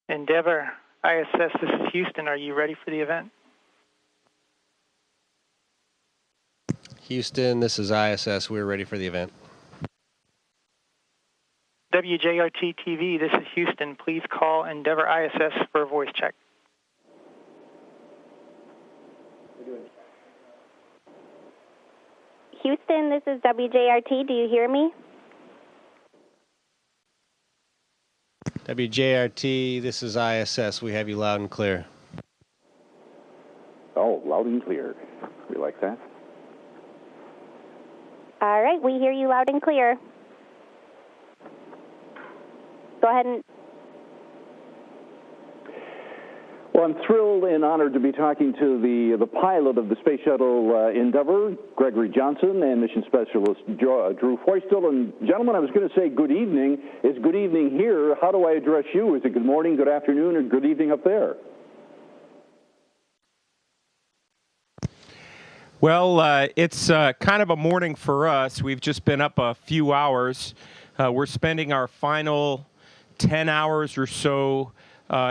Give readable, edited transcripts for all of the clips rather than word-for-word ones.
Endeavor, ISS, this is Houston. Are you ready for the event? Houston, this is ISS. We're ready for the event. WJRT TV, this is Houston. Please call Endeavor ISS for a voice check. Houston, this is WJRT. Do you hear me? WJRT, this is ISS. We have you loud and clear. Oh, loud and clear. We like that. All right, we hear you loud and clear. Go ahead and... Well, I'm thrilled and honored to be talking to the pilot of the Space Shuttle Endeavor, Gregory Johnson, and Mission Specialist Drew Feustel. And gentlemen, I was going to say good evening. It's good evening here. How do I address you? Is it good morning, good afternoon, or good evening up there? Well, it's kind of a morning for us. We've just been up a few hours. We're spending our final 10 hours or so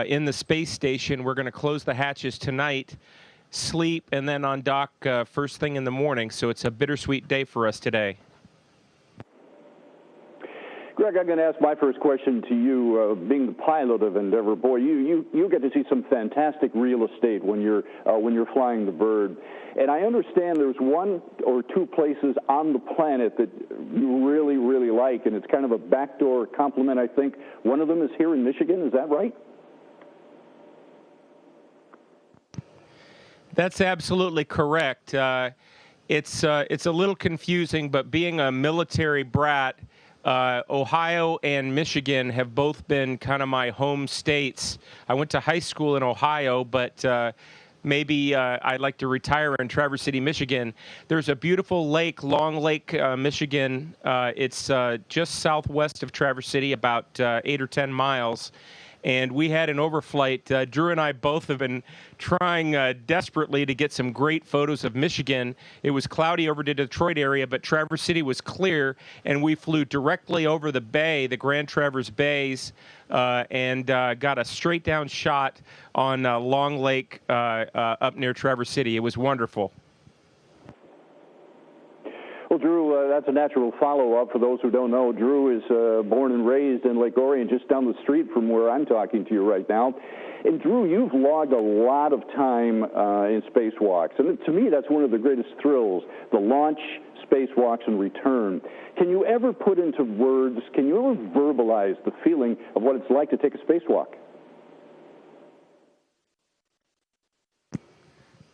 in the space station. We're going to close the hatches tonight, sleep, and then on dock first thing in the morning. So it's a bittersweet day for us today. Greg, I'm going to ask my first question to you. Being the pilot of Endeavor, boy, you get to see some fantastic real estate when you're flying the bird. And I understand there's one or two places on the planet that you really, really like, and it's kind of a backdoor compliment, I think. One of them is here in Michigan. Is that right? That's absolutely correct. It's a little confusing, but being a military brat, Ohio and Michigan have both been kind of my home states. I went to high school in Ohio, but maybe I'd like to retire in Traverse City, Michigan. There's a beautiful lake, Long Lake, Michigan. It's just southwest of Traverse City, about 8 or 10 miles. And we had an overflight. Drew and I both have been trying desperately to get some great photos of Michigan. It was cloudy over the Detroit area, but Traverse City was clear, and we flew directly over the bay, the Grand Traverse Bays, and got a straight-down shot on Long Lake up near Traverse City. It was wonderful. Well, Drew, that's a natural follow-up. For those who don't know, Drew is born and raised in Lake Orion, just down the street from where I'm talking to you right now. And, Drew, you've logged a lot of time in spacewalks. And to me, that's one of the greatest thrills, the launch, spacewalks, and return. Can you ever put into words, can you ever verbalize the feeling of what it's like to take a spacewalk?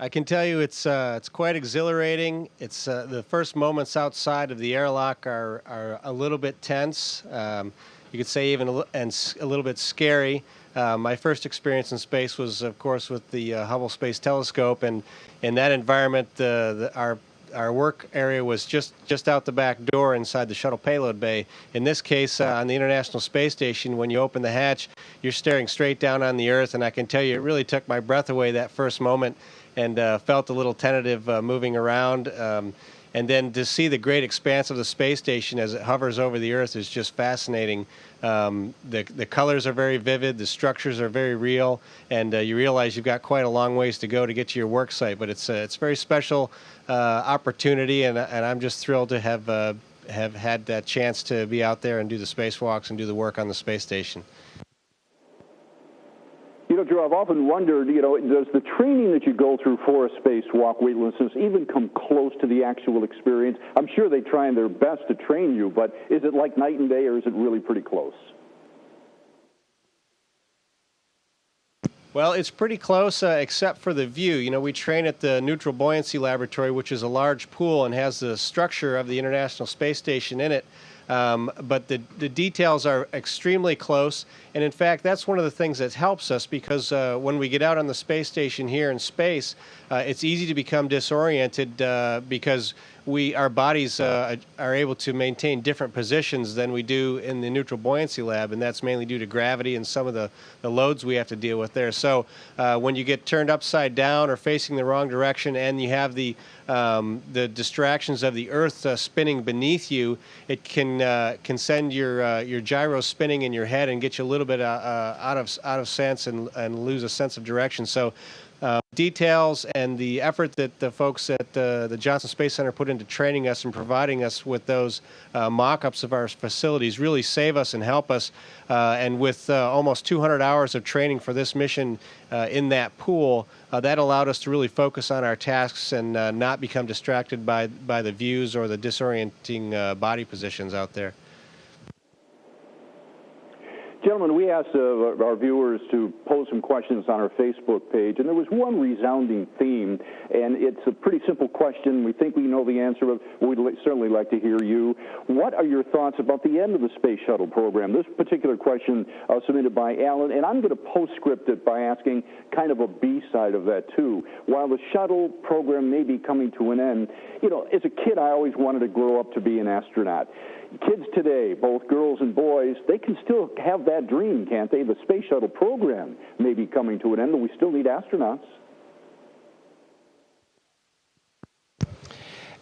I can tell you it's quite exhilarating. It's the first moments outside of the airlock are a little bit tense. You could say even a little bit scary. My first experience in space was, of course, with the Hubble Space Telescope, and in that environment, our work area was just out the back door inside the shuttle payload bay. In this case, on the International Space Station, when you open the hatch, you're staring straight down on the Earth, and I can tell you it really took my breath away that first moment, and felt a little tentative moving around. And then to see the great expanse of the space station as it hovers over the Earth is just fascinating. The colors are very vivid, the structures are very real, and you realize you've got quite a long ways to go to get to your work site. But it's a very special opportunity, and I'm just thrilled to have had that chance to be out there and do the spacewalks and do the work on the space station. You know, Drew, I've often wondered, does the training that you go through for a spacewalk weightlessness even come close to the actual experience? I'm sure they try their best to train you, but is it like night and day, or is it really pretty close? Well, it's pretty close, except for the view. You know, we train at the Neutral Buoyancy Laboratory, which is a large pool and has the structure of the International Space Station in it. But the details are extremely close, and in fact, that's one of the things that helps us, because when we get out on the space station here in space, it's easy to become disoriented because our bodies are able to maintain different positions than we do in the neutral buoyancy lab, and that's mainly due to gravity and some of the loads we have to deal with there. So when you get turned upside down or facing the wrong direction, and you have the distractions of the Earth spinning beneath you, it can send your gyro spinning in your head and get you a little bit out of sense and lose a sense of direction. So details and the effort that the folks at the Johnson Space Center put into training us and providing us with those mock-ups of our facilities really save us and help us. And with almost 200 hours of training for this mission in that pool, that allowed us to really focus on our tasks and not become distracted by the views or the disorienting body positions out there. Gentlemen, we asked our viewers to pose some questions on our Facebook page, and there was one resounding theme, and it's a pretty simple question. We think we know the answer, but we'd certainly like to hear you. What are your thoughts about the end of the Space Shuttle program? This particular question submitted by Alan, and I'm going to postscript it by asking kind of a B-side of that, too. While the shuttle program may be coming to an end, you know, as a kid, I always wanted to grow up to be an astronaut. Kids today, both girls and boys, they can still have that dream, can't they? The Space Shuttle program may be coming to an end, but we still need astronauts.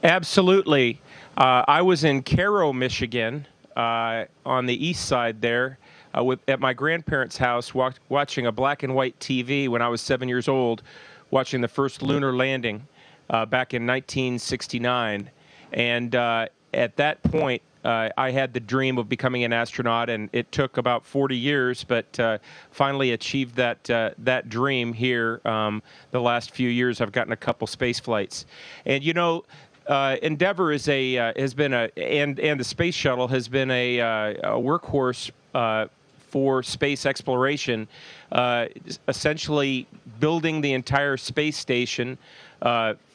Absolutely. I was in Cairo, Michigan, on the east side there, at my grandparents' house, watching a black and white TV when I was 7 years old, watching the first lunar landing back in 1969. And at that point, I had the dream of becoming an astronaut, and it took about 40 years, but finally achieved that dream here. The last few years, I've gotten a couple space flights, and you know, Endeavour is has been and the space shuttle has been a workhorse for space exploration, essentially building the entire space station,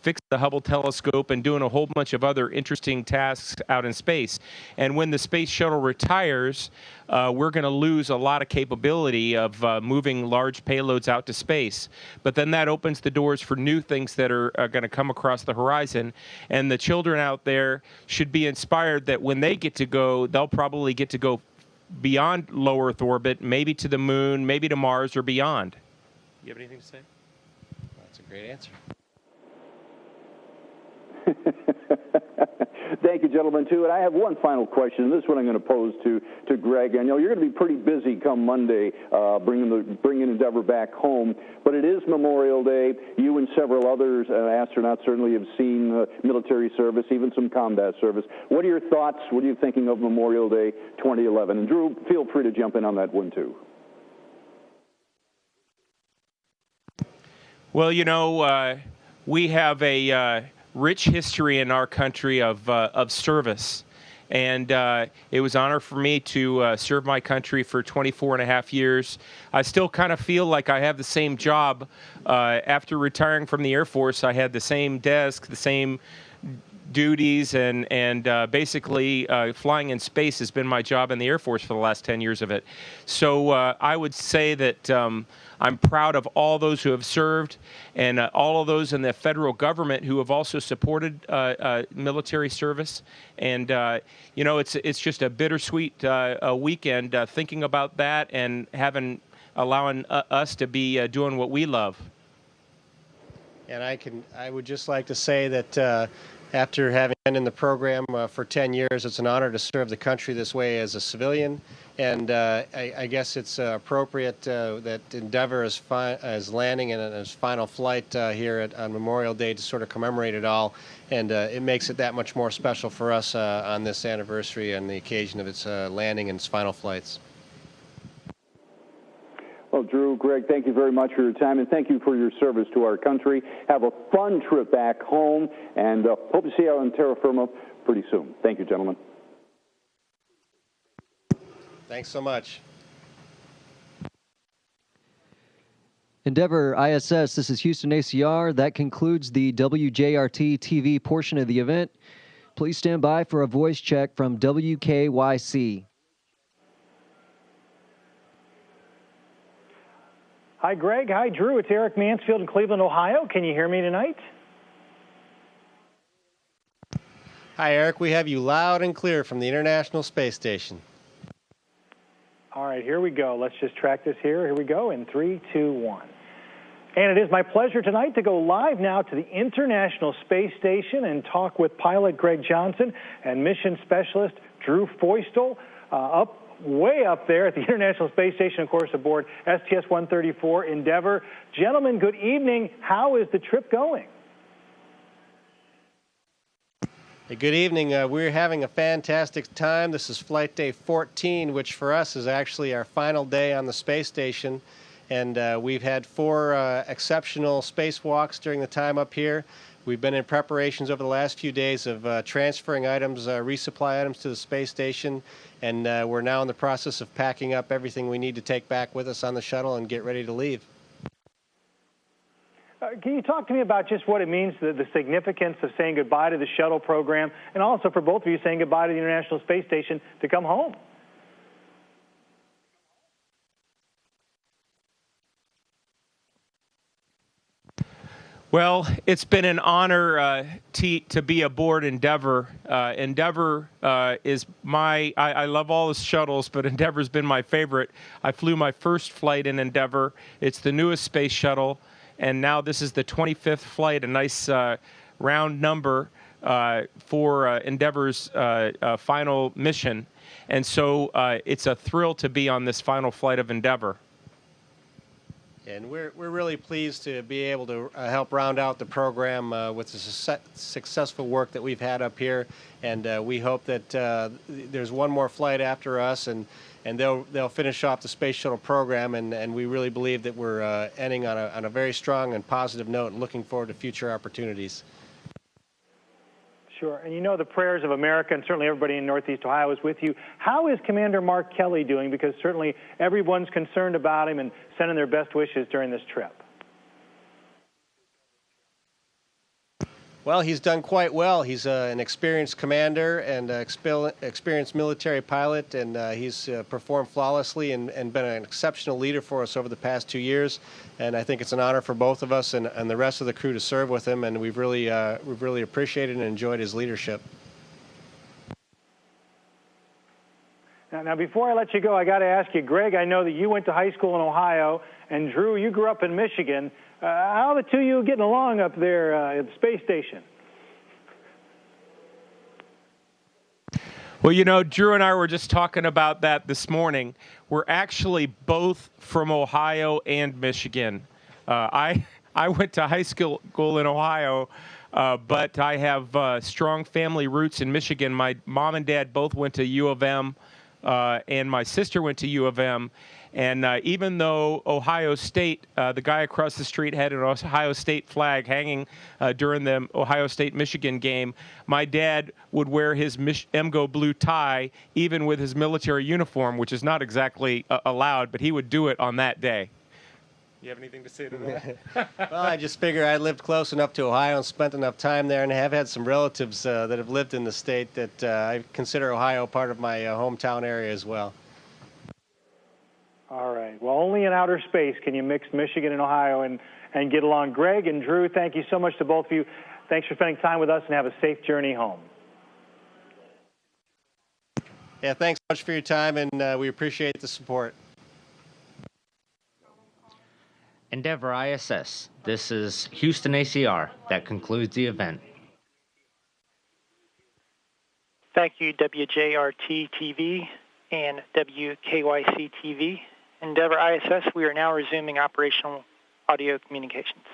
fixing the Hubble telescope, and doing a whole bunch of other interesting tasks out in space. And when the space shuttle retires, we're going to lose a lot of capability of moving large payloads out to space. But then that opens the doors for new things that are going to come across the horizon. And the children out there should be inspired that when they get to go, they'll probably get to go beyond low Earth orbit, maybe to the moon, maybe to Mars or beyond. You have anything to say? That's a great answer. Thank you, gentlemen, too. And I have one final question. This one I'm going to pose to Greg. I know you're going to be pretty busy come Monday bringing Endeavour back home, but it is Memorial Day. You and several others astronauts certainly have seen military service, even some combat service. What are your thoughts? What are you thinking of Memorial Day 2011? And Drew, feel free to jump in on that one, too. Well, you know, we have a rich history in our country of service. And it was an honor for me to serve my country for 24 and a half years. I still kind of feel like I have the same job. After retiring from the Air Force, I had the same desk, the same duties, and basically flying in space has been my job in the Air Force for the last 10 years of it. So I would say that I'm proud of all those who have served, and all of those in the federal government who have also supported military service. And you know, it's just a bittersweet weekend thinking about that and allowing us to be doing what we love. And I would just like to say that after having been in the program for 10 years, it's an honor to serve the country this way as a civilian. And I guess it's appropriate that Endeavour is landing in its final flight here on Memorial Day to sort of commemorate it all. And it makes it that much more special for us on this anniversary and the occasion of its landing and its final flights. Well, Drew, Greg, thank you very much for your time, and thank you for your service to our country. Have a fun trip back home, and hope to see you on terra firma pretty soon. Thank you, gentlemen. Thanks so much. Endeavour ISS, this is Houston ACR. That concludes the WJRT TV portion of the event. Please stand by for a voice check from WKYC. Hi, Greg. Hi, Drew. It's Eric Mansfield in Cleveland, Ohio. Can you hear me tonight? Hi, Eric. We have you loud and clear from the International Space Station. All right, here we go. Let's just track this here. Here we go in 3, 2, 1. And it is my pleasure tonight to go live now to the International Space Station and talk with pilot Greg Johnson and mission specialist Drew Feustel way up there at the International Space Station, of course, aboard STS-134 Endeavour. Gentlemen, good evening. How is the trip going? Hey, good evening. We're having a fantastic time. This is flight day 14, which for us is actually our final day on the space station. And we've had 4 exceptional spacewalks during the time up here. We've been in preparations over the last few days of transferring items, resupply items to the space station. And we're now in the process of packing up everything we need to take back with us on the shuttle and get ready to leave. Can you talk to me about just what it means, the significance of saying goodbye to the shuttle program, and also for both of you saying goodbye to the International Space Station to come home? Well, it's been an honor to be aboard Endeavour. Endeavour is I love all the shuttles, but Endeavour's been my favorite. I flew my first flight in Endeavour. It's the newest space shuttle, and now this is the 25th flight, a nice round number for Endeavour's final mission. And so it's a thrill to be on this final flight of Endeavour. And we're really pleased to be able to help round out the program with the successful work that we've had up here. And we hope that there's one more flight after us, and they'll finish off the space shuttle program. And we really believe that we're ending on a very strong and positive note, and looking forward to future opportunities. Sure, and you know the prayers of America, and certainly everybody in Northeast Ohio is with you. How is Commander Mark Kelly doing? Because certainly everyone's concerned about him and sending their best wishes during this trip. Well, he's done quite well. He's an experienced commander and experienced military pilot, and he's performed flawlessly and been an exceptional leader for us over the past 2 years. And I think it's an honor for both of us and the rest of the crew to serve with him, and we've really appreciated and enjoyed his leadership. Now, before I let you go, I got to ask you, Greg, I know that you went to high school in Ohio, and Drew, you grew up in Michigan. How are the two of you getting along up there at the space station? Well, you know, Drew and I were just talking about that this morning. We're actually both from Ohio and Michigan. I went to high school in Ohio, but I have strong family roots in Michigan. My mom and dad both went to U of M, and my sister went to U of M. And even though Ohio State, the guy across the street had an Ohio State flag hanging during the Ohio State-Michigan game, my dad would wear his MGO blue tie even with his military uniform, which is not exactly allowed, but he would do it on that day. You have anything to say to that? Well, I just figure I lived close enough to Ohio and spent enough time there, and have had some relatives that have lived in the state that I consider Ohio part of my hometown area as well. All right. Well, only in outer space can you mix Michigan and Ohio and get along. Greg and Drew, thank you so much to both of you. Thanks for spending time with us, and have a safe journey home. Yeah, thanks so much for your time, and we appreciate the support. Endeavour ISS. This is Houston ACR. That concludes the event. Thank you, WJRT TV and WKYC TV. Endeavour ISS, we are now resuming operational audio communications.